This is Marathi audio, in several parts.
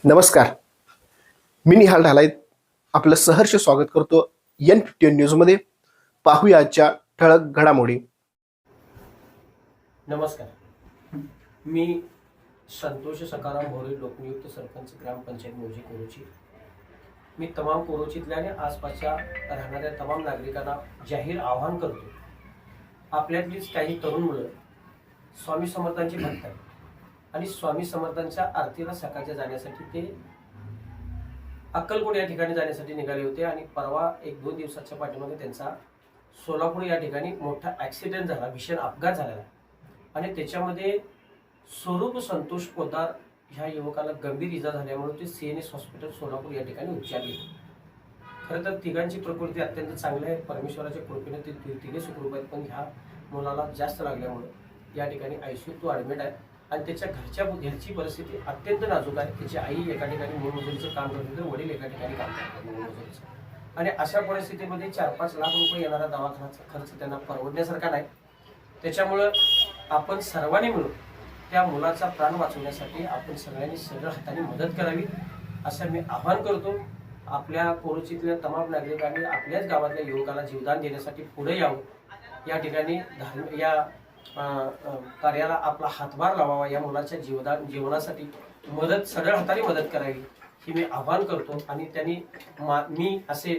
नमस्कार. मी निहाल ढालाय आपलं सहर्ष स्वागत करतो N15 न्यूजमध्ये. पाहूया आजच्या ठळक घडामोडी. नमस्कार. मी संतोष सकाराम भोरे, लोकनियुक्त सरपंच, ग्रामपंचायत मौजे कोरोची. मी तमाम कोरोचीतल्या आणि आसपासच्या राहणाऱ्या तमाम नागरिकांना जाहीर आवाहन करतो. आपल्यातलीच काही तरुण मुलं स्वामी समर्थांची भक्त आहेत आणि स्वामी समर्थांच्या आरतीला सकाळच्या जाण्यासाठी ते अक्कलकोट या ठिकाणी जाण्यासाठी निघाले होते आणि परवा 1-2 दिवसाच्या पाठीमागे त्यांचा सोलापूर या ठिकाणी मोठा ॲक्सिडेंट झाला, भीषण अपघात झाला आणि त्याच्यामध्ये स्वरूप संतोष पोदार ह्या युवकाला गंभीर इजा झाल्यामुळे ते CNS हॉस्पिटल सोलापूर या ठिकाणी उपचार घेतले. खरं तर तिघांची प्रकृती अत्यंत चांगली आहे. परमेश्वराच्या कृपेने ते तिघे सुखरूप आहेत, पण ह्या मुलाला जास्त लागल्यामुळे या ठिकाणी ICU तो ॲडमिट आहे आणि त्याच्या घरची परिस्थिती अत्यंत नाजूक आहे. त्याची आई एका ठिकाणी मोलमजुरीचं काम करते तर वडील एका ठिकाणी काम करतात मोलमजुरीचं, आणि अशा परिस्थितीमध्ये 4-5 लाख रुपये येणारा दवाखान्याचा खर्च त्यांना परवडण्यासारखा नाही. त्याच्यामुळं आपण सर्वांनी मिळून त्या मुलाचा प्राण वाचवण्यासाठी आपण सगळ्यांनी सरळ हाताने मदत करावी असं मी आवाहन करतो. आपल्या कोरोचीतल्या तमाम नागरिकांनी आपल्याच गावातल्या युवकाला जीवदान देण्यासाठी पुढे यावं. या ठिकाणी या कार्याला आपला हातभार लावावा. या मुलाच्या जीवनासाठी सरळ हाताने मदत करावी ही मी आवाहन करतो. आणि त्यांनी मी असे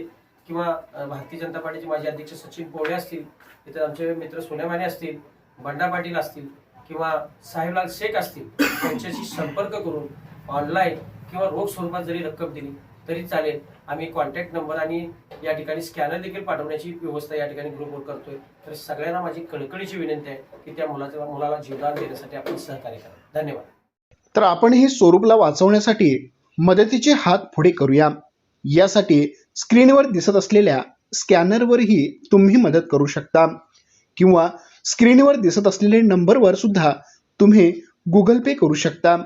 किंवा भारतीय जनता पार्टीचे माजी अध्यक्ष सचिन पोळे असतील, इतर आमचे मित्र सोन्या माने असतील, बंडा पाटील असतील किंवा साहेबलाल शेख असतील, त्यांच्याशी संपर्क करून ऑनलाईन किंवा रोख स्वरूपात जरी रक्कम दिली तरी चालेल. आम्ही कॉन्टॅक्ट नंबर आणि या ठिकाणी स्कॅनर देखील पाठवण्याची व्यवस्था या ठिकाणी ग्रुपवर करतोय. तर सगळ्यांना माझी कळकळीची विनंती आहे की त्या मुलाला जीवदान देण्यासाठी आपण सहकार्य करा. धन्यवाद. तर आपणही स्वरूपला वाचवण्यासाठी मदतीचे हात पुढे करूया. यासाठी स्क्रीनवर दिसत असलेल्या स्कॅनरवरही तुम्ही मदत करू शकता किंवा स्क्रीनवर दिसत असलेल्या नंबरवर सुद्धा तुम्ही Google Pay करू शकता.